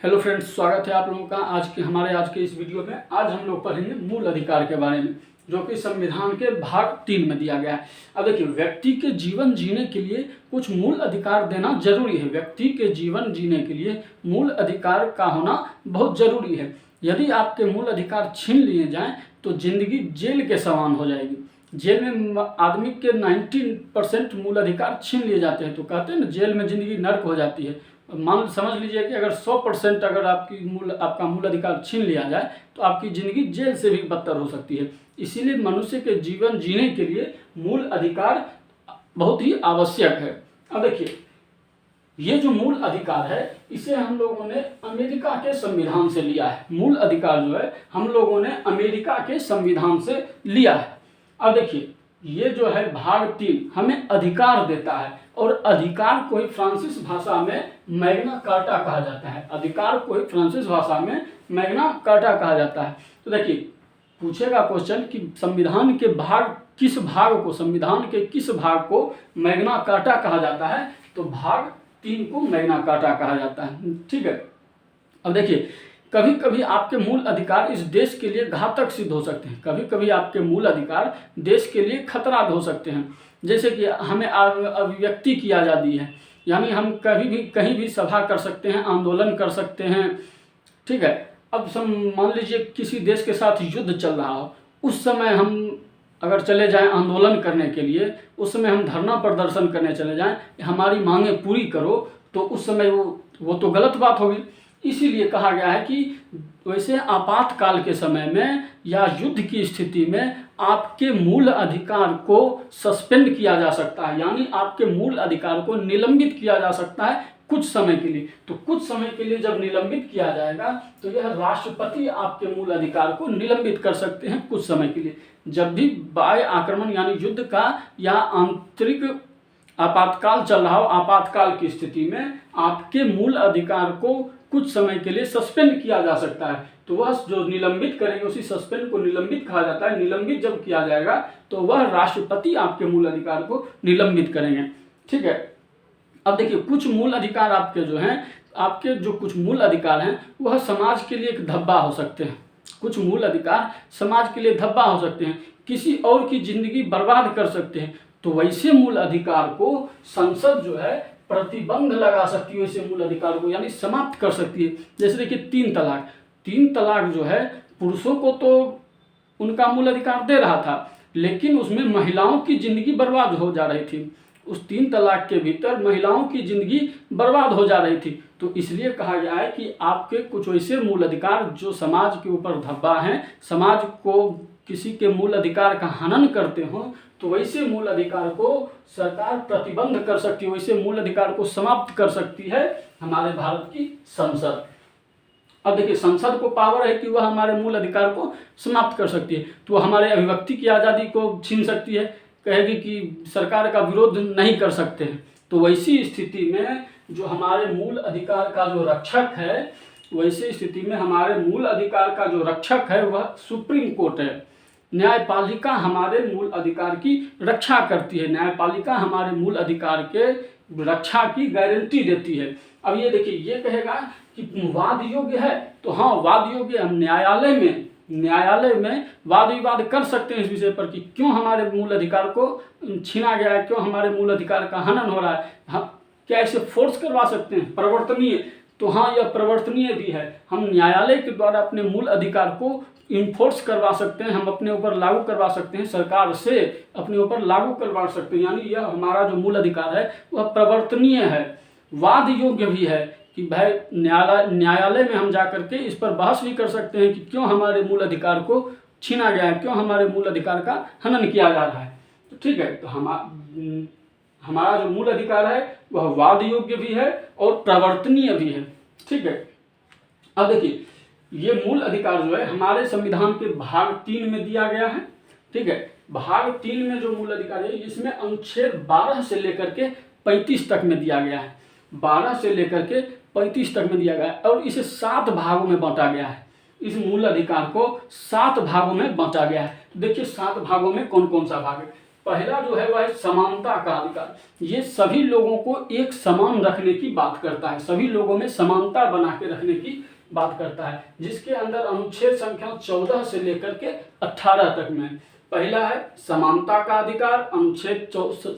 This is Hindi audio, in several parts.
हेलो फ्रेंड्स, स्वागत है आप लोगों का आज के इस वीडियो में। आज हम लोग पढ़ेंगे मूल अधिकार के बारे में, जो कि संविधान के भाग 3 में दिया गया है। अब देखिए, व्यक्ति के जीवन जीने के लिए कुछ मूल अधिकार देना जरूरी है। व्यक्ति के जीवन जीने के लिए मूल अधिकार का होना बहुत जरूरी है। यदि आपके मूल अधिकार छीन लिए जाएं तो जिंदगी जेल के समान हो जाएगी। जेल में आदमी के 90% मूल अधिकार छीन लिए जाते हैं, तो कहते हैं ना, जेल में जिंदगी नर्क हो जाती है। समझ लीजिए कि अगर 100% अगर आपका मूल अधिकार छीन लिया जाए तो आपकी ज़िंदगी जेल से भी बदतर हो सकती है। इसीलिए मनुष्य के जीवन जीने के लिए मूल अधिकार बहुत ही आवश्यक है। अब देखिए, ये जो मूल अधिकार है इसे हम लोगों ने अमेरिका के संविधान से लिया है। मूल अधिकार जो है हम लोगों ने अमेरिका के संविधान से लिया है। अब देखिए, ये जो है भाग 3 हमें अधिकार देता है, और अधिकार को ही फ्रांसीसी भाषा में मैग्ना कार्टा कहा जाता है। अधिकार को ही फ्रांसीसी भाषा में मैग्ना कार्टा कहा जाता है। तो देखिए, पूछेगा क्वेश्चन कि संविधान के संविधान के किस भाग को मैग्ना कार्टा कहा जाता है, तो भाग 3 को मैग्ना कार्टा कहा जाता है। ठीक है। अब देखिए, कभी कभी आपके मूल अधिकार इस देश के लिए घातक सिद्ध हो सकते हैं। कभी कभी आपके मूल अधिकार देश के लिए खतरा हो सकते हैं। जैसे कि हमें अभिव्यक्ति की आज़ादी है, यानी हम कभी भी कहीं भी सभा कर सकते हैं, आंदोलन कर सकते हैं। ठीक है। अब मान लीजिए किसी देश के साथ युद्ध चल रहा हो, उस समय हम अगर चले जाएं आंदोलन करने के लिए, उस समय हम धरना प्रदर्शन करने चले जाएं, हमारी मांगें पूरी करो, तो उस समय वो तो गलत बात होगी। इसीलिए कहा गया है कि वैसे आपातकाल के समय में या युद्ध की स्थिति में आपके मूल अधिकार को सस्पेंड किया जा सकता है, यानी आपके मूल अधिकार को निलंबित किया जा सकता है कुछ समय के लिए। तो कुछ समय के लिए जब निलंबित किया जाएगा तो यह राष्ट्रपति आपके मूल अधिकार को निलंबित कर सकते हैं कुछ समय के लिए। जब भी बाह्य आक्रमण यानी युद्ध का या आंतरिक आपातकाल चल रहा हो, आपातकाल की स्थिति में आपके मूल अधिकार को कुछ समय के लिए सस्पेंड किया जा सकता है। तो वह जो निलंबित करेंगे उसी सस्पेंड को निलंबित कहा जाता है। निलंबित जब किया जाएगा तो वह राष्ट्रपति आपके मूल अधिकार को निलंबित करेंगे। ठीक है। अब देखिए, कुछ मूल अधिकार आपके जो कुछ मूल अधिकार हैं वह समाज के लिए एक धब्बा हो सकते हैं। कुछ मूल अधिकार समाज के लिए धब्बा हो सकते हैं, किसी और की जिंदगी बर्बाद कर सकते हैं। तो वैसे मूल अधिकार को संसद जो है प्रतिबंध लगा सकती है, वैसे मूल अधिकार को यानी समाप्त कर सकती है। जैसे देखिए, 3 तलाक जो है पुरुषों को तो उनका मूल अधिकार दे रहा था, लेकिन उसमें महिलाओं की जिंदगी बर्बाद हो जा रही थी। उस 3 तलाक के भीतर महिलाओं की जिंदगी बर्बाद हो जा रही थी। तो इसलिए कहा गया है कि आपके कुछ वैसे मूल अधिकार जो समाज के ऊपर धब्बा हैं, समाज को किसी के मूल अधिकार का हनन करते हो, तो वैसे मूल अधिकार को सरकार प्रतिबंध कर सकती है, वैसे मूल अधिकार को समाप्त कर सकती है हमारे भारत की संसद। अब देखिए, संसद को पावर है कि वह हमारे मूल अधिकार को समाप्त कर सकती है। तो हमारे अभिव्यक्ति की आज़ादी को छीन सकती है, कहेगी कि सरकार का विरोध नहीं कर सकते हैं। तो वैसी स्थिति में जो हमारे मूल अधिकार का जो रक्षक है, वैसी स्थिति में हमारे मूल अधिकार का जो रक्षक है वह सुप्रीम कोर्ट है। न्यायपालिका हमारे मूल अधिकार की रक्षा करती है। न्यायपालिका हमारे मूल अधिकार के रक्षा की गारंटी देती है। अब ये देखिए, ये कहेगा कि वाद योग्य है, तो हाँ, वाद योग्य। हम न्यायालय में वाद विवाद कर सकते हैं इस विषय पर कि क्यों हमारे मूल अधिकार को छीना गया है, क्यों हमारे मूल अधिकार का हनन हो रहा है। हम क्या इसे फोर्स करवा सकते हैं, परिवर्तनीय? तो हाँ, यह परिवर्तनीय भी है। हम न्यायालय के द्वारा अपने मूल अधिकार को इन्फोर्स करवा सकते हैं, हम अपने ऊपर लागू करवा सकते हैं, सरकार से अपने ऊपर लागू करवा सकते हैं। यानी यह हमारा जो मूल अधिकार है वह परिवर्तनीय है, वाद योग्य भी है कि भाई न्यायालय में हम जा करके इस पर बहस भी कर सकते हैं कि क्यों हमारे मूल अधिकार को छीना गया है, क्यों हमारे मूल अधिकार का हनन किया जा रहा है। तो ठीक है, तो हमारा जो मूल अधिकार है वह वाद योग्य भी है और प्रवर्तनीय भी है। ठीक है। अब देखिए, ये मूल अधिकार जो है हमारे संविधान के भाग 3 में दिया गया है। ठीक है। भाग 3 में जो मूल अधिकार है इसमें अनुच्छेद 12 से लेकर के 35 तक में दिया गया है। 12 से लेकर के 35 तक में दिया गया है, और इसे 7 भागों में बांटा गया है। इस मूल अधिकार को 7 भागों में बांटा गया है। तो देखिए, 7 भागों में कौन कौन सा भाग है। पहला जो है वह है समानता का अधिकार। ये सभी लोगों को एक समान रखने की बात करता है, सभी लोगों में समानता बना के रखने की बात करता है, जिसके अंदर अनुच्छेद संख्या 14 से लेकर के 18 तक में। पहला है समानता का अधिकार, अनुच्छेद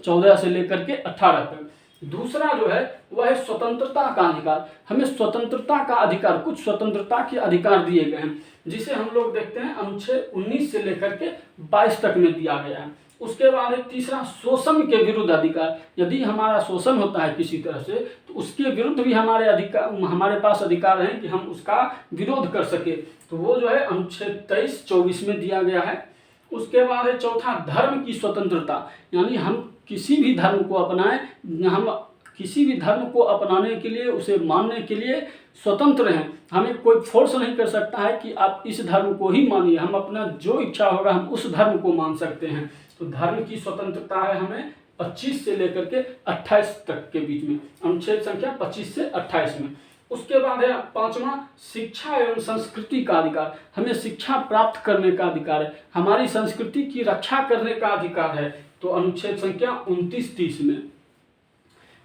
14 से लेकर के 18 तक। दूसरा जो है वह है स्वतंत्रता का अधिकार। हमें स्वतंत्रता का अधिकार, कुछ स्वतंत्रता के अधिकार दिए गए हैं, जिसे हम लोग देखते हैं अनुच्छेद 19 से लेकर के 22 तक में दिया गया है। उसके बाद है तीसरा शोषण के विरुद्ध अधिकार। यदि हमारा शोषण होता है किसी तरह से, तो उसके विरुद्ध भी हमारे पास अधिकार है कि हम उसका विरोध कर सके, तो वो जो है अनुच्छेद 23-24 में दिया गया है। उसके बाद है चौथा धर्म की स्वतंत्रता, यानी हम किसी भी धर्म को अपनाएं, हम किसी भी धर्म को अपनाने के लिए, उसे मानने के लिए स्वतंत्र हैं। हमें कोई फोर्स नहीं कर सकता है कि आप इस धर्म को ही मानिए, हम अपना जो इच्छा होगा हम उस धर्म को मान सकते हैं। तो धर्म की स्वतंत्रता है हमें 25 से लेकर के 28 तक के बीच में, अनुच्छेद संख्या 25 से 28 में। उसके बाद है पांचवा शिक्षा एवं संस्कृति का अधिकार। हमें शिक्षा प्राप्त करने का अधिकार है, हमारी संस्कृति की रक्षा करने का अधिकार है, तो अनुच्छेद संख्या 29-30 में।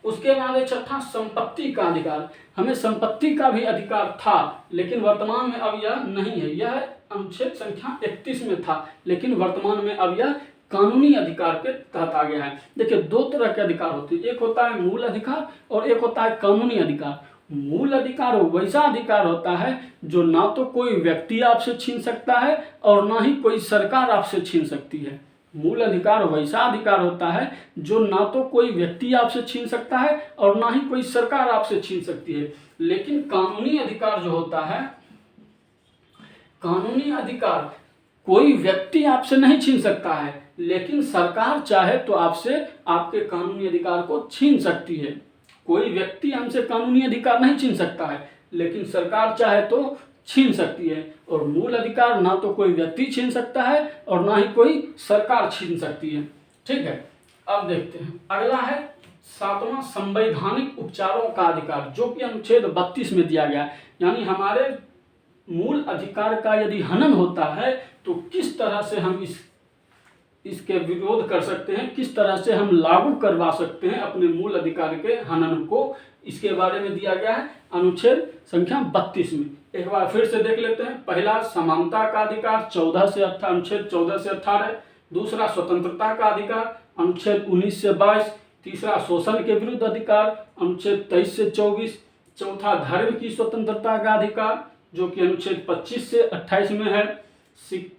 उसके बाद है छठा संपत्ति का अधिकार। हमें संपत्ति का भी अधिकार था, लेकिन वर्तमान में अब यह नहीं है। यह अनुच्छेद संख्या 31 में था, लेकिन वर्तमान में अब यह कानूनी अधिकार के तहत आ गया है। देखिए, दो तरह के अधिकार होते हैं, एक होता है मूल अधिकार और एक होता है कानूनी अधिकार। मूल अधिकार वैसा अधिकार होता है जो ना तो कोई व्यक्ति आपसे छीन सकता है और ना ही कोई सरकार आपसे छीन सकती है। मूल अधिकार वैसा अधिकार होता है जो ना तो कोई व्यक्ति आपसे छीन सकता है और ना ही कोई सरकार आपसे छीन सकती है। लेकिन कानूनी अधिकार जो होता है, कानूनी अधिकार कोई व्यक्ति आपसे नहीं छीन सकता है, लेकिन सरकार चाहे तो आपसे आपके कानूनी अधिकार को छीन सकती है। कोई व्यक्ति हमसे कानूनी अधिकार नहीं छीन सकता है, लेकिन सरकार चाहे तो छीन सकती है। और मूल अधिकार ना तो कोई व्यक्ति छीन सकता है और ना ही कोई सरकार छीन सकती है। ठीक है, अब देखते हैं अगला है सातवां संवैधानिक उपचारों का अधिकार, जो कि अनुच्छेद 32 में दिया गया है। यानी हमारे मूल अधिकार का यदि हनन होता है तो किस तरह से हम इसके विरोध कर सकते हैं, किस तरह से हम लागू करवा सकते हैं अपने मूल अधिकार के हनन को, इसके बारे में दिया गया है अनुच्छेद संख्या 32 में। एक बार फिर से देख लेते हैं। पहला समानता का अधिकार अनुच्छेद 14 से 18। दूसरा स्वतंत्रता का अधिकार अनुच्छेद 19 से 22। तीसरा शोषण के विरुद्ध अधिकार अनुच्छेद 23 से 24। चौथा धर्म की स्वतंत्रता का अधिकार जो कि अनुच्छेद 25 से 28 में है।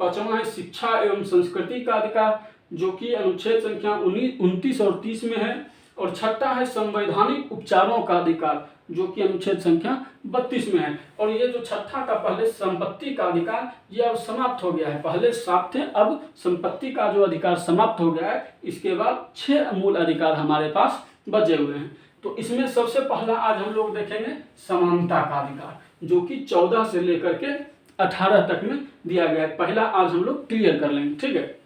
पांचवा है शिक्षा एवं संस्कृति का अधिकार जो कि अनुच्छेद संख्या 29 और 30 में है। और छठा है संवैधानिक उपचारों का अधिकार जो कि अनुच्छेद संख्या 32 में है। और ये जो छठा का पहले संपत्ति का अधिकार, ये अब समाप्त हो गया है। पहले 7 थे, अब संपत्ति का जो अधिकार समाप्त हो गया है। इसके बाद 6 मूल अधिकार हमारे पास बचे हुए हैं। तो इसमें सबसे पहला आज हम लोग देखेंगे समानता का अधिकार, जो कि 14 से लेकर के 18 तक में दिया गया है। पहला आज हम लोग क्लियर कर लेंगे, ठीक है।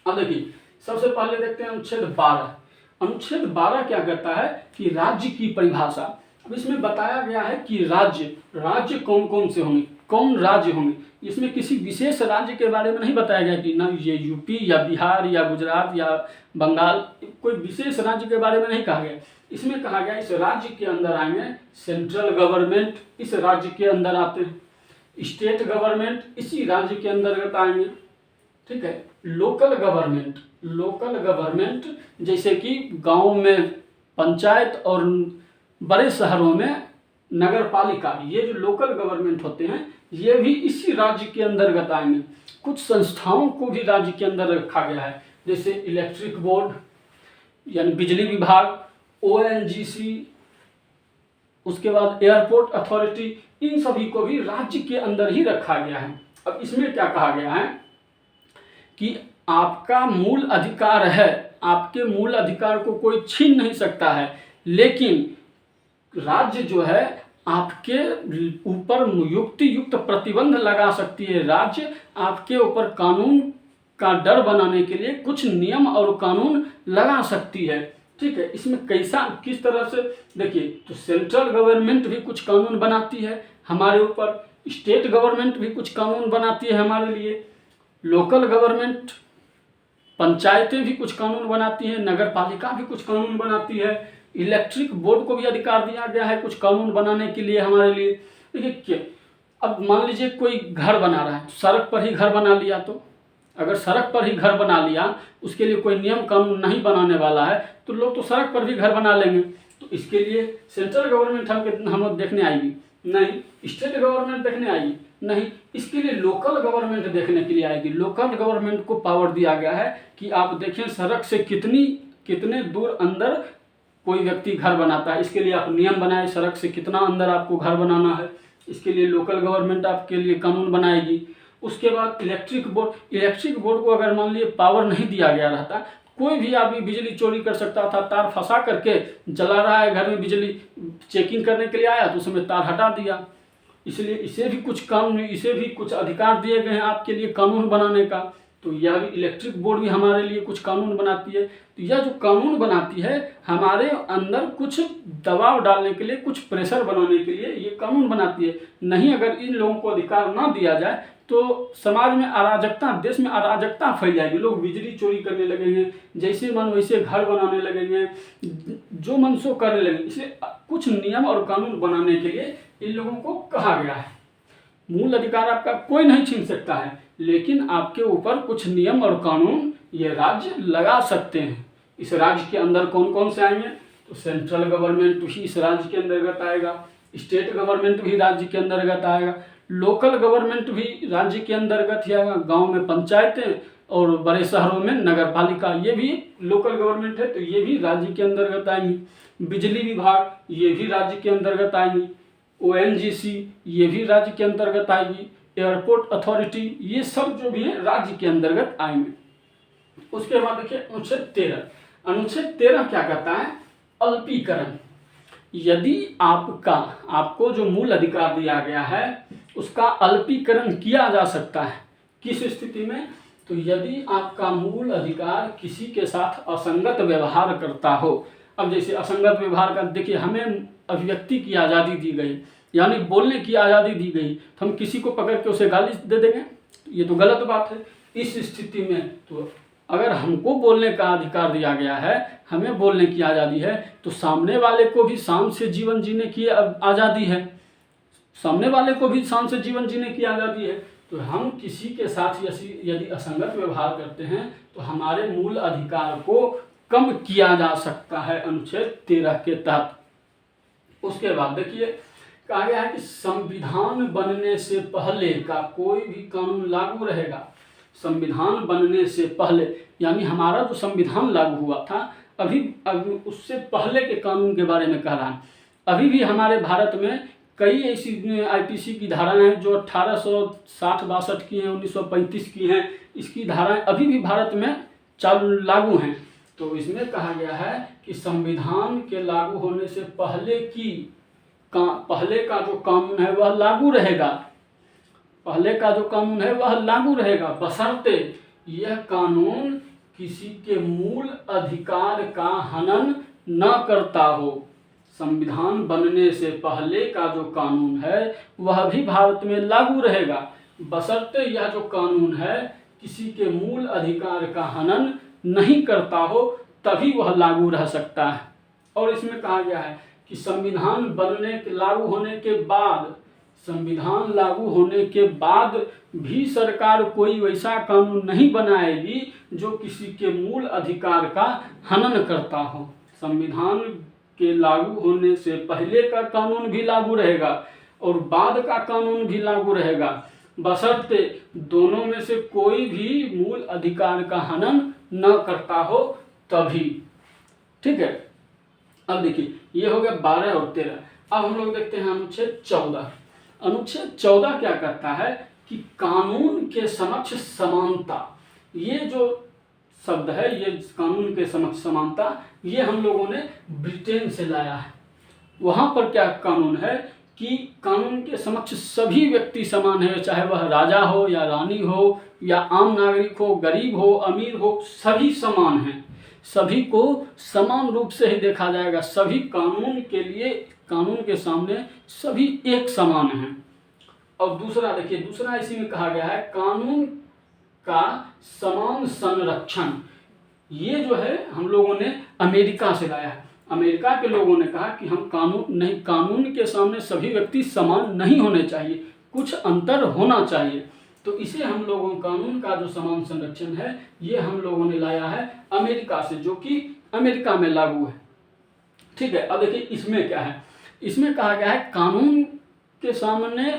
अब देखिए, सबसे पहले देखते हैं अनुच्छेद 12। अनुच्छेद 12 क्या कहता है कि राज्य की परिभाषा। अब इसमें बताया गया है कि राज्य कौन कौन से होंगे, कौन राज्य होंगे। इसमें किसी विशेष राज्य के बारे में नहीं बताया गया कि ना ये यूपी या बिहार या गुजरात या बंगाल, कोई विशेष राज्य के बारे में नहीं कहा गया। इसमें कहा गया इस राज्य के अंदर आएंगे सेंट्रल गवर्नमेंट, इस राज्य के अंदर आते हैं स्टेट गवर्नमेंट, इसी राज्य के अंतर्गत आएंगे, ठीक है। लोकल गवर्नमेंट जैसे कि गांव में पंचायत और बड़े शहरों में नगर पालिका, ये जो लोकल गवर्नमेंट होते हैं ये भी इसी राज्य के अंतर्गत आएंगे। कुछ संस्थाओं को भी राज्य के अंदर रखा गया है, जैसे इलेक्ट्रिक बोर्ड यानी बिजली विभाग, ONGC, उसके बाद एयरपोर्ट अथॉरिटी, इन सभी को भी राज्य के अंदर ही रखा गया है। अब इसमें क्या कहा गया है कि आपका मूल अधिकार है, आपके मूल अधिकार को कोई छीन नहीं सकता है, लेकिन राज्य जो है आपके ऊपर युक्त प्रतिबंध लगा सकती है। राज्य आपके ऊपर कानून का डर बनाने के लिए कुछ नियम और कानून लगा सकती है, ठीक है। इसमें किस तरह से देखिए, तो सेंट्रल गवर्नमेंट भी कुछ कानून बनाती है हमारे ऊपर, स्टेट गवर्नमेंट भी कुछ कानून बनाती है हमारे लिए, लोकल गवर्नमेंट पंचायतें भी कुछ कानून बनाती हैं, नगर पालिका भी कुछ कानून बनाती है, इलेक्ट्रिक बोर्ड को भी अधिकार दिया गया है कुछ कानून बनाने के लिए हमारे लिए। देखिए क्या, अब मान लीजिए कोई घर बना रहा है, सड़क पर ही घर बना लिया, तो अगर सड़क पर ही घर बना लिया, उसके लिए कोई नियम कानून नहीं बनाने वाला है, तो लोग तो सड़क पर भी घर बना लेंगे। तो इसके लिए सेंट्रल गवर्नमेंट हम लोग देखने आएगी नहीं, स्टेट गवर्नमेंट देखने आएगी नहीं, इसके लिए लोकल गवर्नमेंट देखने के लिए आएगी। लोकल गवर्नमेंट को पावर दिया गया है कि आप देखें सड़क से कितने दूर अंदर कोई व्यक्ति घर बनाता है, इसके लिए आप नियम बनाए, सड़क से कितना अंदर आपको घर बनाना है, इसके लिए लोकल गवर्नमेंट आपके लिए कानून बनाएगी। उसके बाद इलेक्ट्रिक बोर्ड को अगर मान लीजिए पावर नहीं दिया गया रहता, कोई भी आदमी बिजली चोरी कर सकता था, तार फंसा करके जला रहा है घर में, बिजली चेकिंग करने के लिए आया तो उसमें तार हटा दिया। इसलिए इसे भी कुछ अधिकार दिए गए हैं आपके लिए कानून बनाने का। तो यह भी इलेक्ट्रिक बोर्ड भी हमारे लिए कुछ कानून बनाती है। तो यह जो कानून बनाती है हमारे अंदर कुछ दबाव डालने के लिए, कुछ प्रेशर बनाने के लिए ये कानून बनाती है। नहीं, अगर इन लोगों को अधिकार ना दिया जाए तो समाज में अराजकता, देश में अराजकता फैल जाएगी। लोग बिजली चोरी करने लगेंगे, जैसे मन वैसे घर बनाने लगेंगे, जो मन सो करने लगेंगे। इसलिए कुछ नियम और कानून बनाने के लिए इन लोगों को कहा गया है। मूल अधिकार आपका कोई नहीं छीन सकता है, लेकिन आपके ऊपर कुछ नियम और कानून ये राज्य लगा सकते हैं। इस राज्य के अंदर कौन कौन से आएंगे, तो सेंट्रल गवर्नमेंट भी इस राज्य के अंतर्गत आएगा, स्टेट गवर्नमेंट भी राज्य के अंतर्गत आएगा, लोकल गवर्नमेंट भी राज्य के अंतर्गत ही आएगा। गाँव में पंचायतें और बड़े शहरों में नगर पालिका, ये भी लोकल गवर्नमेंट है, तो ये भी राज्य के अंतर्गत आएंगी। बिजली विभाग ये भी राज्य के अंतर्गत आएंगी। ONGC ये भी राज्य के अंतर्गत आएगी। एयरपोर्ट अथॉरिटी, ये सब जो भी है राज्य के अंतर्गत आएंगे। उसके बाद देखिए अनुच्छेद 13 क्या कहता है, अल्पीकरण। यदि आपको जो मूल अधिकार दिया गया है उसका अल्पीकरण किया जा सकता है। किस स्थिति में, तो यदि आपका मूल अधिकार किसी के साथ असंगत व्यवहार करता हो। अब जैसे असंगत व्यवहार का देखिए, हमें अभिव्यक्ति की आज़ादी दी गई, यानी बोलने की आज़ादी दी गई, तो हम किसी को पकड़ के उसे गाली दे देंगे, ये तो गलत बात है। इस स्थिति में तो अगर हमको बोलने का अधिकार दिया गया है, हमें बोलने की आज़ादी है, तो सामने वाले को भी शान से जीवन जीने की आज़ादी है। सामने वाले को भी शान से जीवन जीने की आज़ादी है। तो हम किसी के साथ यदि असंगत व्यवहार करते हैं तो हमारे मूल अधिकार को कम किया जा सकता है अनुच्छेद 13 के तहत। उसके बाद देखिए कहा गया है कि संविधान बनने से पहले का कोई भी कानून लागू रहेगा। संविधान बनने से पहले, यानी हमारा जो संविधान लागू हुआ था अभी उससे पहले के कानून के बारे में कह रहा है। अभी भी हमारे भारत में कई ऐसी IPC की धाराएं हैं जो 1860-62 की हैं, 1935 की हैं। इसकी धाराएं अभी भी भारत में लागू हैं। तो इसमें कहा गया है कि संविधान के लागू होने से पहले का जो कानून है वह लागू रहेगा। पहले का जो कानून है वह लागू रहेगा, बशर्ते यह कानून किसी के मूल अधिकार का हनन न करता हो। संविधान बनने से पहले का जो कानून है वह भी भारत में लागू रहेगा, बशर्ते यह जो कानून है किसी के मूल अधिकार का हनन नहीं करता हो, तभी वह लागू रह सकता है। और इसमें कहा गया है कि संविधान लागू होने के बाद भी सरकार कोई वैसा कानून नहीं बनाएगी जो किसी के मूल अधिकार का हनन करता हो। संविधान के लागू होने से पहले का कानून भी लागू रहेगा और बाद का कानून भी लागू रहेगा, बशर्ते दोनों में से कोई भी मूल अधिकार का हनन न करता हो तभी। ठीक है। अब देखिए ये हो गया 12 और 13। अब हम लोग देखते हैं अनुच्छेद 14। अनुच्छेद 14 क्या कहता है कि कानून के समक्ष समानता। ये जो शब्द है, ये कानून के समक्ष समानता, ये हम लोगों ने ब्रिटेन से लाया है। वहाँ पर क्या कानून है कि कानून के समक्ष सभी व्यक्ति समान है, चाहे वह राजा हो या रानी हो या आम नागरिक हो, गरीब हो अमीर हो, सभी समान हैं। सभी को समान रूप से ही देखा जाएगा। सभी कानून के सामने सभी एक समान हैं। और दूसरा देखिए, दूसरा इसी में कहा गया है कानून का समान संरक्षण, ये जो है हम लोगों ने अमेरिका से लाया है। अमेरिका के लोगों ने कहा कि हम कानून के सामने सभी व्यक्ति समान नहीं होने चाहिए, कुछ अंतर होना चाहिए। तो इसे हम लोगों कानून का जो समान संरक्षण है ये हम लोगों ने लाया है अमेरिका से, जो कि अमेरिका में लागू है। ठीक है, अब देखिए इसमें क्या है, इसमें कहा गया है कानून के सामने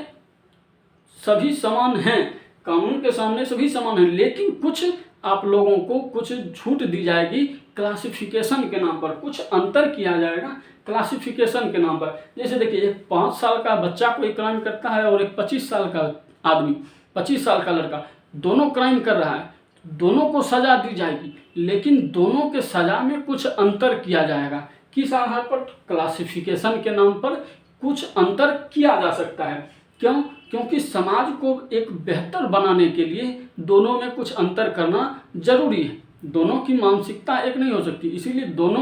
सभी समान हैं, कानून के सामने सभी समान हैं, लेकिन कुछ आप लोगों को कुछ छूट दी जाएगी क्लासिफिकेशन के नाम पर, कुछ अंतर किया जाएगा क्लासिफिकेशन के नाम पर। जैसे देखिए एक 5 साल का बच्चा कोई क्राइम करता है और एक 25 साल का आदमी, 25 साल का लड़का, दोनों क्राइम कर रहा है, दोनों को सजा दी जाएगी, लेकिन दोनों के सजा में कुछ अंतर किया जाएगा। किस आधार पर? क्लासिफिकेशन के नाम पर कुछ अंतर किया जा सकता है। क्यों? क्योंकि समाज को एक बेहतर बनाने के लिए दोनों में कुछ अंतर करना जरूरी है। दोनों की मानसिकता एक नहीं हो सकती, इसीलिए दोनों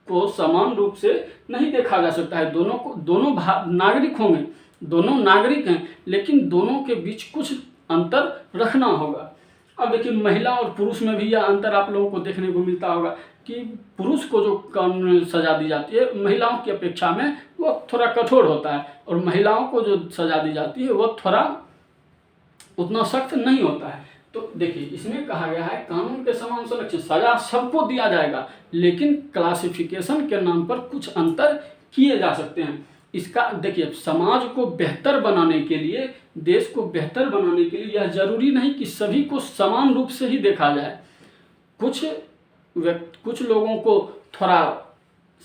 को समान रूप से नहीं देखा जा सकता है। दोनों नागरिक होंगे, दोनों नागरिक हैं, लेकिन दोनों के बीच कुछ अंतर रखना होगा। अब देखिए महिला और पुरुष में भी यह अंतर आप लोगों को देखने को मिलता होगा कि पुरुष को जो कानून सजा दी जाती है महिलाओं की अपेक्षा में वो थोड़ा कठोर होता है, और महिलाओं को जो सजा दी जाती है वो थोड़ा उतना सख्त नहीं होता है। तो देखिए इसमें कहा गया है कानून के समान संरक्षण, सजा सबको दिया जाएगा, लेकिन क्लासिफिकेशन के नाम पर कुछ अंतर किए जा सकते हैं। इसका देखिए समाज को बेहतर बनाने के लिए, देश को बेहतर बनाने के लिए यह जरूरी नहीं कि सभी को समान रूप से ही देखा जाए। कुछ लोगों को थोड़ा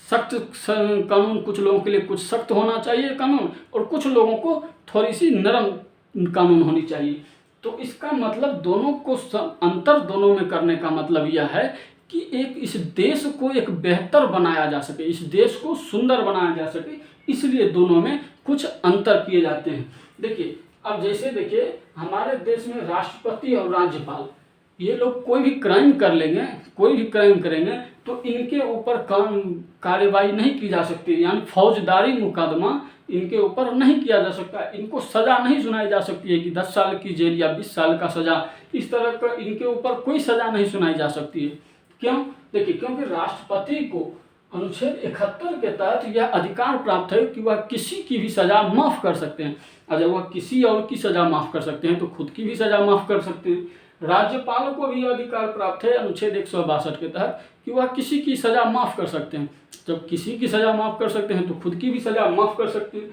सख्त कानून, कुछ लोगों के लिए कुछ सख्त होना चाहिए कानून, और कुछ लोगों को थोड़ी सी नरम कानून होनी चाहिए। तो इसका मतलब दोनों को अंतर दोनों में करने का मतलब यह है कि एक इस देश को एक बेहतर बनाया जा सके, इस देश को सुंदर बनाया जा सके, इसलिए दोनों में कुछ अंतर किए जाते हैं। देखिए अब जैसे देखिए हमारे देश में राष्ट्रपति और राज्यपाल, ये लोग कोई भी क्राइम कर लेंगे, कोई भी क्राइम करेंगे तो इनके ऊपर कार्यवाही नहीं की जा सकती, यानी फौजदारी मुकदमा इनके ऊपर नहीं किया जा सकता, इनको सज़ा नहीं सुनाई जा सकती है कि 10 साल की जेल या 20 साल का सज़ा, इस तरह का इनके ऊपर कोई सज़ा नहीं सुनाई जा सकती है। क्यों? देखिए क्योंकि राष्ट्रपति को अनुच्छेद 71 के तहत यह अधिकार प्राप्त है कि वह किसी की भी सज़ा माफ़ कर सकते हैं। अगर वह किसी और की सज़ा माफ़ कर सकते हैं तो खुद की भी सज़ा माफ़ कर सकते हैं। राज्यपाल को भी अधिकार प्राप्त है अनुच्छेद 162 के तहत कि वह किसी की सज़ा माफ़ कर सकते हैं। जब किसी की सज़ा माफ़ कर सकते हैं तो खुद की भी सज़ा माफ़ कर सकते हैं।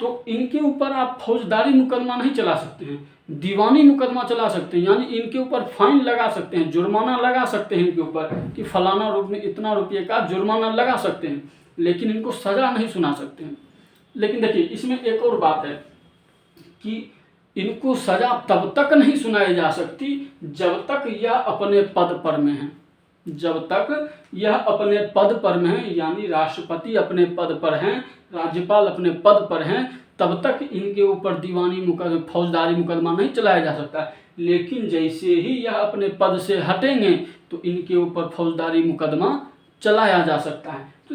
तो इनके ऊपर आप फौजदारी मुकदमा नहीं चला सकते हैं, दीवानी मुकदमा चला सकते हैं, यानी इनके ऊपर फाइन लगा सकते हैं, जुर्माना लगा सकते हैं इनके ऊपर कि फलाना रूप में इतना रुपये का जुर्माना लगा सकते हैं, लेकिन इनको सज़ा नहीं सुना सकते हैं। लेकिन देखिए इसमें एक और बात है कि इनको सज़ा तब तक नहीं सुनाई जा सकती जब तक यह अपने पद पर में है, जब तक यह अपने पद पर में है, यानी राष्ट्रपति अपने पद पर हैं, राज्यपाल अपने पद पर हैं, तब तक इनके ऊपर दीवानी मुकदमा, फौजदारी मुकदमा नहीं चलाया जा सकता। लेकिन जैसे ही यह अपने पद से हटेंगे तो इनके ऊपर फौजदारी मुकदमा चलाया जा सकता है। तो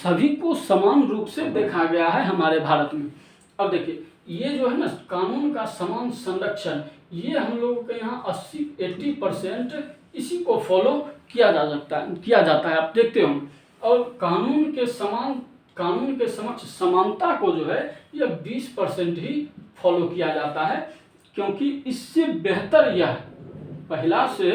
सभी को समान रूप से देखा गया है हमारे भारत में। अब देखिए ये जो है ना कानून का समान संरक्षण, ये हम लोगों के यहाँ 80% इसी को फॉलो किया जाता है, आप देखते हो। और कानून के समक्ष समानता को जो है यह 20% ही फॉलो किया जाता है, क्योंकि इससे बेहतर यह पहला से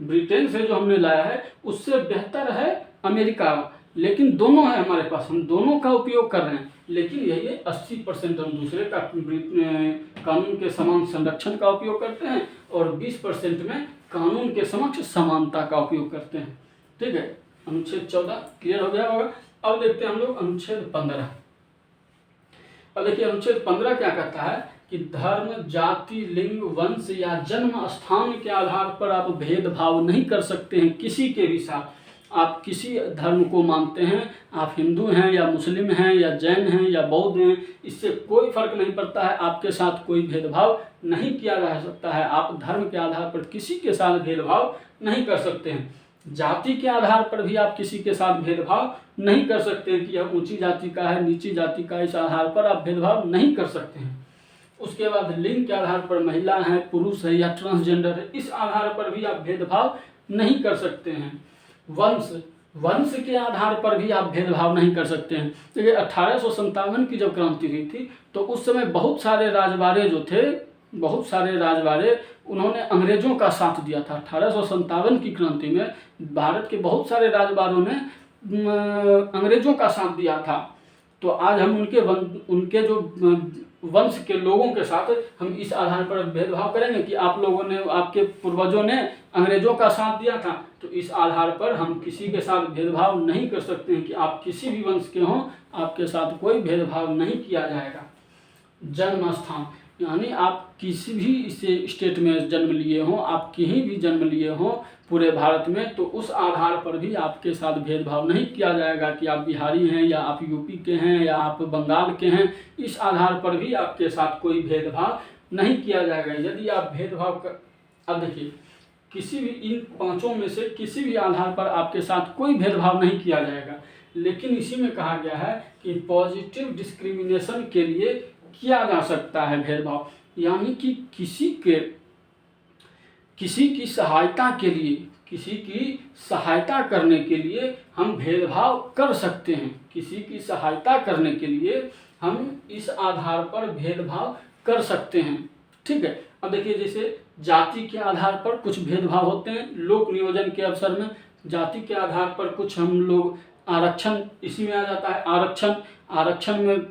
ब्रिटेन से जो हमने लाया है उससे बेहतर है अमेरिका। लेकिन दोनों है हमारे पास, हम दोनों का उपयोग कर रहे हैं, लेकिन यही 80% हम दूसरे का कानून के समान संरक्षण का उपयोग करते हैं और 20% में कानून के समक्ष समानता का उपयोग करते हैं। ठीक है, अनुच्छेद 14 क्लियर हो गया होगा। अब देखते हैं हम लोग अनुच्छेद 15। अब देखिए अनुच्छेद 15 क्या कहता है कि धर्म, जाति, लिंग, वंश या जन्म स्थान के आधार पर आप भेदभाव नहीं कर सकते हैं किसी के भी साथ। आप किसी धर्म को मानते हैं, आप हिंदू हैं या मुस्लिम हैं या जैन हैं या बौद्ध हैं, इससे कोई फर्क नहीं पड़ता है, आपके साथ कोई भेदभाव नहीं किया जा सकता है। आप धर्म के आधार पर किसी के साथ भेदभाव नहीं कर सकते हैं। जाति के आधार पर भी आप किसी के साथ भेदभाव नहीं कर सकते हैं कि यह ऊंची जाति का है, नीची जाति का, इस आधार पर आप भेदभाव नहीं कर सकते हैं। उसके बाद लिंग के आधार पर महिला है, पुरुष है या ट्रांसजेंडर है, इस आधार पर भी आप भेदभाव नहीं कर सकते हैं। वंश के आधार पर भी आप भेदभाव नहीं कर सकते हैं। देखिए 1857 की जब क्रांति हुई थी तो उस समय बहुत सारे राजवाड़े जो थे, बहुत सारे राजवाड़े उन्होंने अंग्रेजों का साथ दिया था। 1857 की क्रांति में भारत के बहुत सारे राजवाड़ों ने अंग्रेजों का साथ दिया था। तो आज हम उनके जो वंश के लोगों के साथ हम इस आधार पर भेदभाव करेंगे कि आप लोगों ने, आपके पूर्वजों ने अंग्रेजों का साथ दिया था, तो इस आधार पर हम किसी के साथ भेदभाव नहीं कर सकते हैं कि आप किसी भी वंश के हों, आपके साथ कोई भेदभाव नहीं किया जाएगा। जन्म स्थान, यानी आप किसी भी स्टेट में जन्म लिए हों, आप कहीं भी जन्म लिए हों पूरे भारत में, तो उस आधार पर भी आपके साथ भेदभाव नहीं किया जाएगा कि आप बिहारी हैं या आप यूपी के हैं या आप बंगाल के हैं। इस आधार पर भी आपके साथ कोई भेदभाव नहीं किया जाएगा। यदि आप भेदभाव कर, अब देखिए किसी भी इन पांचों में से किसी भी आधार पर आपके साथ कोई भेदभाव नहीं किया जाएगा, लेकिन इसी में कहा गया है कि पॉजिटिव डिस्क्रिमिनेशन के लिए किया जा सकता है भेदभाव, यानी कि किसी की सहायता के लिए, किसी की सहायता करने के लिए हम भेदभाव कर सकते हैं। किसी की सहायता करने के लिए हम इस आधार पर भेदभाव कर सकते हैं। ठीक है। अब देखिए जैसे जाति के आधार पर कुछ भेदभाव होते हैं, लोक नियोजन के अवसर में जाति के आधार पर कुछ हम लोग आरक्षण, इसी में आ जाता है आरक्षण में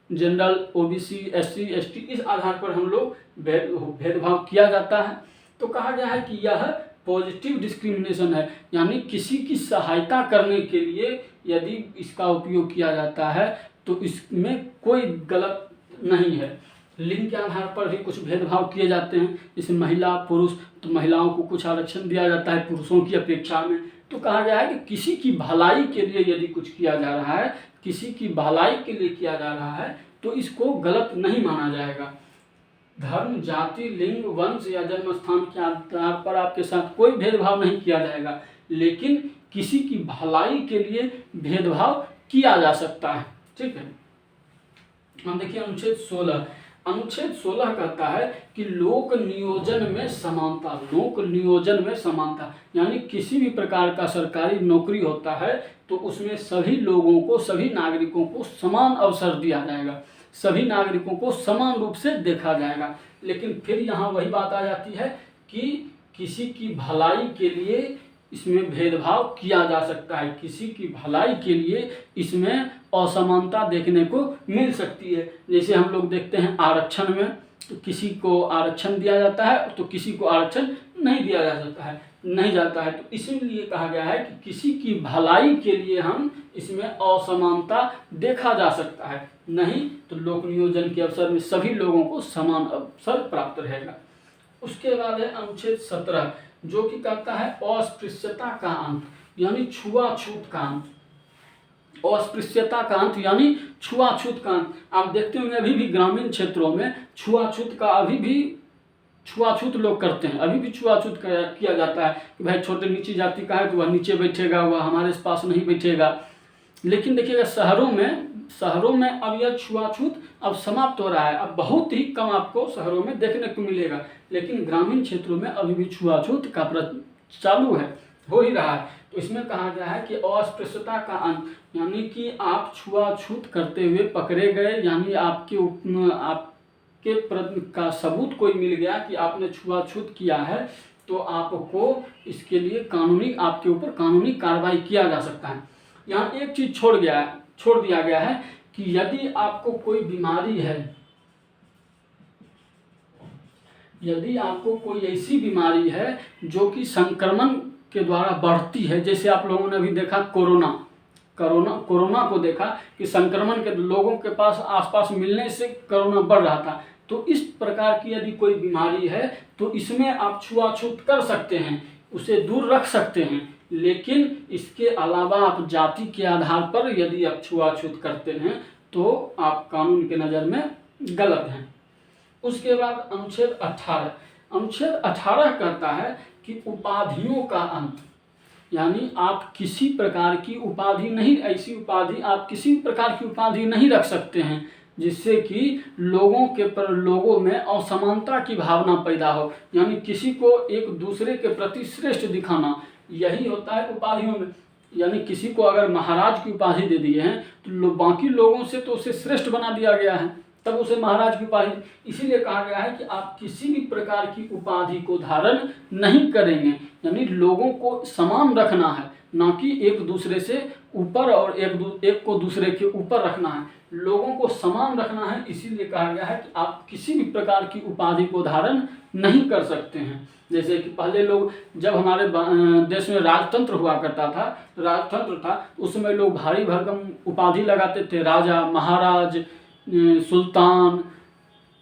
जनरल, ओबीसी, एससी, एसटी, इस आधार पर हम लोग भेदभाव किया जाता है। तो कहा गया है कि यह पॉजिटिव डिस्क्रिमिनेशन है, यानी किसी की सहायता करने के लिए यदि इसका उपयोग किया जाता है तो इसमें कोई गलत नहीं है। लिंग के आधार पर भी कुछ भेदभाव किए जाते हैं, जैसे महिला पुरुष, तो महिलाओं को कुछ आरक्षण दिया जाता है पुरुषों की अपेक्षा में। तो कहा गया है कि किसी की भलाई के लिए यदि कुछ किया जा रहा है, किसी की भलाई के लिए किया जा रहा है, तो इसको गलत नहीं माना जाएगा। धर्म, जाति, लिंग, वंश या जन्म स्थान के आधार पर आपके साथ कोई भेदभाव नहीं किया जाएगा, लेकिन किसी की भलाई के लिए भेदभाव किया जा सकता है। ठीक है। हम देखिए अनुच्छेद 16 कहता है कि लोक नियोजन में समानता। लोक नियोजन में समानता यानी किसी भी प्रकार का सरकारी नौकरी होता है तो उसमें सभी लोगों को, सभी नागरिकों को समान अवसर दिया जाएगा, सभी नागरिकों को समान रूप से देखा जाएगा। लेकिन फिर यहाँ वही बात आ जाती है कि किसी की भलाई के लिए इसमें भेदभाव किया जा सकता है, किसी की भलाई के लिए इसमें असमानता देखने को मिल सकती है। जैसे हम लोग देखते हैं आरक्षण में, तो किसी को आरक्षण दिया जाता है तो किसी को आरक्षण नहीं दिया जा सकता है, नहीं जाता है। तो इसीलिए कहा गया है कि किसी की भलाई के लिए हम इसमें असमानता देखा जा सकता है, नहीं तो लोक नियोजन के अवसर में सभी लोगों को समान अवसर प्राप्त रहेगा। उसके बाद है अनुच्छेद 17 जो कि कहता है अस्पृश्यता का अंत, यानी छुआछूत का अंत। अस्पृश्यता का अंत यानी छुआछूत का अंत। आप देखते होंगे अभी भी ग्रामीण क्षेत्रों में छुआछूत का, अभी भी छुआछूत लोग करते हैं, अभी भी छुआछूत किया जाता है कि भाई छोटे नीची जाति का है तो वह नीचे बैठेगा, वह हमारे पास नहीं बैठेगा। लेकिन देखिएगा शहरों में अब यह छुआछूत अब समाप्त हो रहा है, अब बहुत ही कम आपको शहरों में देखने को मिलेगा, लेकिन ग्रामीण क्षेत्रों में अभी भी छुआछूत का चालू है, हो ही रहा है। तो इसमें कहा गया है कि अस्पृश्यता का अंत, यानी कि आप छुआछूत करते हुए पकड़े गए, यानी आपके का सबूत कोई मिल गया कि आपने छुआछूत किया है, तो आपको इसके लिए आपके ऊपर कानूनी कार्रवाई किया जा सकता है। यहाँ एक चीज छोड़ दिया गया है कि यदि आपको कोई बीमारी है, यदि आपको कोई ऐसी बीमारी है जो कि संक्रमण के द्वारा बढ़ती है, जैसे आप लोगों ने अभी देखा कोरोना को देखा कि संक्रमण के लोगों के पास आसपास मिलने से कोरोना बढ़ रहा था, तो इस प्रकार की यदि कोई बीमारी है तो इसमें आप छुआछूत कर सकते हैं, उसे दूर रख सकते हैं। लेकिन इसके अलावा आप जाति के आधार पर यदि आप छुआछूत करते हैं तो आप कानून के नज़र में गलत हैं। उसके बाद अनुच्छेद 18 कहता है कि उपाधियों का अंत, यानी आप किसी प्रकार की उपाधि नहीं, ऐसी उपाधि आप किसी प्रकार की उपाधि नहीं रख सकते हैं जिससे कि लोगों में असमानता की भावना पैदा हो, यानी किसी को एक दूसरे के प्रति श्रेष्ठ दिखाना, यही होता है उपाधियों में। यानी किसी को अगर महाराज की उपाधि दे दी है तो बाकी लोगों से तो उसे श्रेष्ठ बना दिया गया है, तब उसे महाराज की उपाधि। इसीलिए कहा गया है कि आप किसी भी प्रकार की उपाधि को धारण नहीं करेंगे, यानी लोगों को समान रखना है, ना कि एक दूसरे से ऊपर और एक को दूसरे के ऊपर रखना है, लोगों को समान रखना है। इसीलिए कहा गया है कि आप किसी भी प्रकार की उपाधि को धारण नहीं कर सकते हैं। जैसे कि पहले लोग, जब हमारे देश में राजतंत्र हुआ करता था, राजतंत्र था, उस समय लोग भारी भरकम उपाधि लगाते थे, राजा, महाराज, सुल्तान,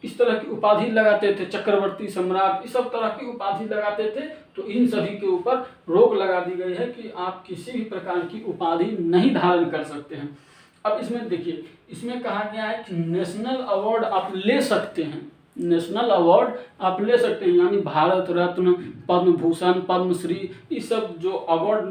इस तरह की उपाधि लगाते थे, चक्रवर्ती, सम्राट, इस सब तरह की उपाधि लगाते थे। तो इन सभी के ऊपर रोक लगा दी गई है कि आप किसी भी प्रकार की उपाधि नहीं धारण कर सकते हैं। अब इसमें देखिए, इसमें कहा गया है कि नेशनल अवार्ड आप ले सकते हैं, नेशनल अवार्ड आप ले सकते हैं, यानी भारत रत्न, पद्म भूषण, पद्मश्री, ये सब जो अवार्ड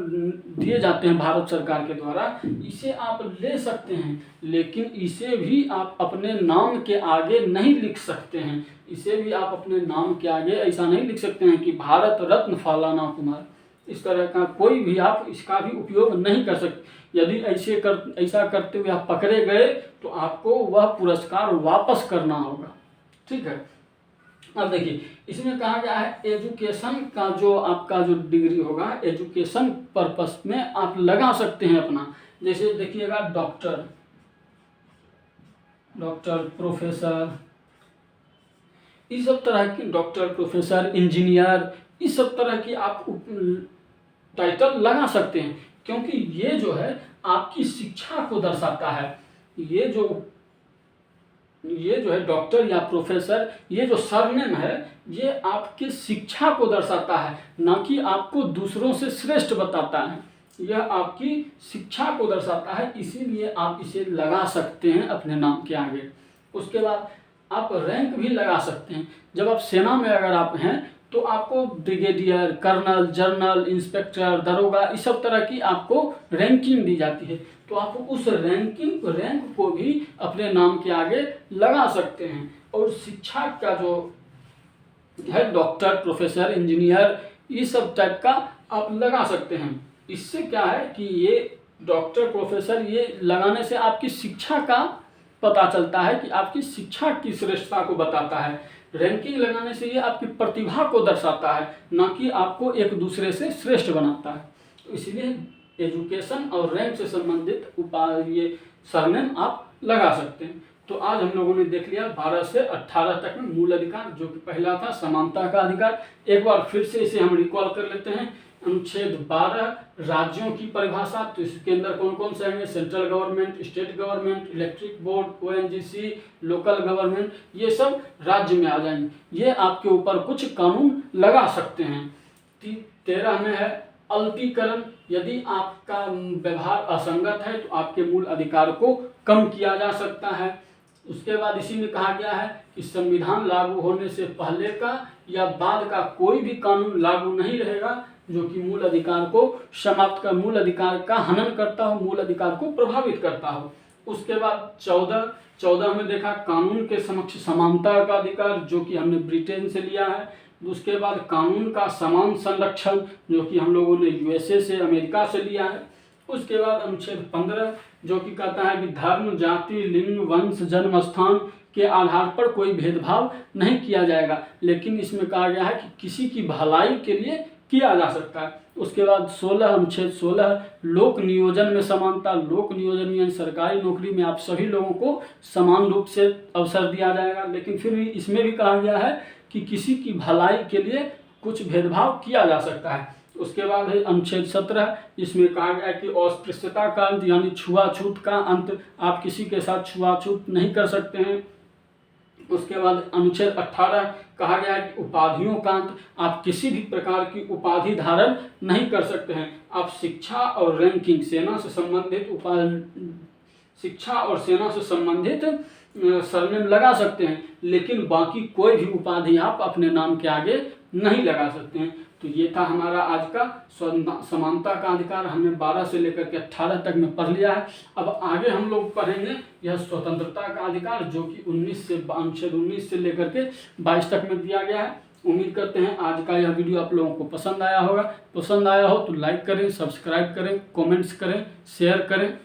दिए जाते हैं भारत सरकार के द्वारा, इसे आप ले सकते हैं, लेकिन इसे भी आप अपने नाम के आगे नहीं लिख सकते हैं। इसे भी आप अपने नाम के आगे ऐसा नहीं लिख सकते हैं कि भारत रत्न फलाना कुमार, इस तरह का कोई भी आप इसका भी उपयोग नहीं कर सकते। यदि ऐसा करते हुए आप पकड़े गए तो आपको वह पुरस्कार वापस करना होगा, ठीक है। अब देखिए, इसमें कहा गया है एजुकेशन का जो आपका जो डिग्री होगा, एजुकेशन पर्पस में आप लगा सकते हैं अपना। जैसे देखिएगा, डॉक्टर, प्रोफेसर, इस सब तरह की, डॉक्टर, प्रोफेसर, इंजीनियर, इस सब तरह की आप टाइटल लगा सकते हैं, क्योंकि ये जो है आपकी शिक्षा को दर्शाता है। ये जो है डॉक्टर या प्रोफेसर, ये जो सरनेम है, ये आपकी शिक्षा को दर्शाता है, ना कि आपको दूसरों से श्रेष्ठ बताता है। यह आपकी शिक्षा को दर्शाता है, इसीलिए आप इसे लगा सकते हैं अपने नाम के आगे। उसके बाद आप रैंक भी लगा सकते हैं। जब आप सेना में अगर आप हैं तो आपको ब्रिगेडियर, कर्नल, जनरल, इंस्पेक्टर, दरोगा, इस सब तरह की आपको रैंकिंग दी जाती है, तो आप उस रैंक को भी अपने नाम के आगे लगा सकते हैं। और शिक्षा का जो है डॉक्टर, प्रोफेसर, इंजीनियर, ये सब टाइप का आप लगा सकते हैं। इससे क्या है कि ये डॉक्टर, प्रोफेसर, ये लगाने से आपकी शिक्षा का पता चलता है कि आपकी शिक्षा की श्रेष्ठता को बताता है। रैंकिंग लगाने से ये आपकी प्रतिभा को दर्शाता है, ना कि आपको एक दूसरे से श्रेष्ठ बनाता है। तो इसलिए एजुकेशन और रैंक से संबंधित ये सरनेम आप लगा सकते हैं। तो आज हम लोगों ने देख लिया 12 से 18 तक में मूल अधिकार, जो कि पहला था समानता का अधिकार। एक बार फिर से इसे हम रिकॉल कर लेते हैं। अनुच्छेद 12 राज्यों की परिभाषा, तो इसके अंदर कौन कौन से आएंगे? Central government, state government, electric board, ONGC, local government, ये सब राज्य में आ जाएंगे। ये आपके ऊपर कुछ कानून लगा सकते हैं। 13 में है अल्पीकरण, यदि आपका व्यवहार असंगत है तो आपके मूल अधिकार को कम किया जा सकता है। उसके बाद इसी में कहा गया है कि संविधान लागू होने से पहले का या बाद का कोई भी कानून लागू नहीं रहेगा जो कि मूल अधिकार को समाप्त कर, मूल अधिकार का हनन करता हो, मूल अधिकार को प्रभावित करता हो। उसके बाद 14 में देखा कानून के समक्ष समानता का अधिकार, जो कि हमने ब्रिटेन से लिया है। उसके बाद कानून का समान संरक्षण, जो कि हम लोगों ने यूएसए से, अमेरिका से लिया है। उसके बाद अनुच्छेद 15 जो कि कहता है कि धर्म, जाति, लिंग, वंश, जन्म स्थान के आधार पर कोई भेदभाव नहीं किया जाएगा, लेकिन इसमें कहा गया है कि किसी की भलाई के लिए किया जा सकता है। उसके बाद 16 अनुच्छेद 16 लोक नियोजन में समानता, लोक नियोजन यानी सरकारी नौकरी में आप सभी लोगों को समान रूप से अवसर दिया जाएगा, लेकिन फिर भी इसमें भी कहा गया है कि किसी की भलाई के लिए कुछ भेदभाव किया जा सकता है। उसके बाद है अनुच्छेद 17, इसमें कहा गया है कि अस्पृश्यता का अंत यानी छुआछूत का अंत, आप किसी के साथ छुआछूत नहीं कर सकते हैं। उसके बाद अनुच्छेद 18 कहा गया है कि उपाधियों का अंत, आप किसी भी प्रकार की उपाधि धारण नहीं कर सकते हैं। आप शिक्षा और रैंकिंग, सेना से संबंधित शिक्षा और सेना से संबंधित सरनेम लगा सकते हैं, लेकिन बाकी कोई भी उपाधि आप अपने नाम के आगे नहीं लगा सकते हैं। तो ये था हमारा आज का समानता का अधिकार। हमने 12 से लेकर के 18 तक में पढ़ लिया है। अब आगे हम लोग पढ़ेंगे यह स्वतंत्रता का अधिकार, जो कि 19 से लेकर के 22 तक में दिया गया है। उम्मीद करते हैं आज का यह वीडियो आप लोगों को पसंद आया होगा। पसंद आया हो तो लाइक करें, सब्सक्राइब करें, कमेंट्स करें, शेयर करें।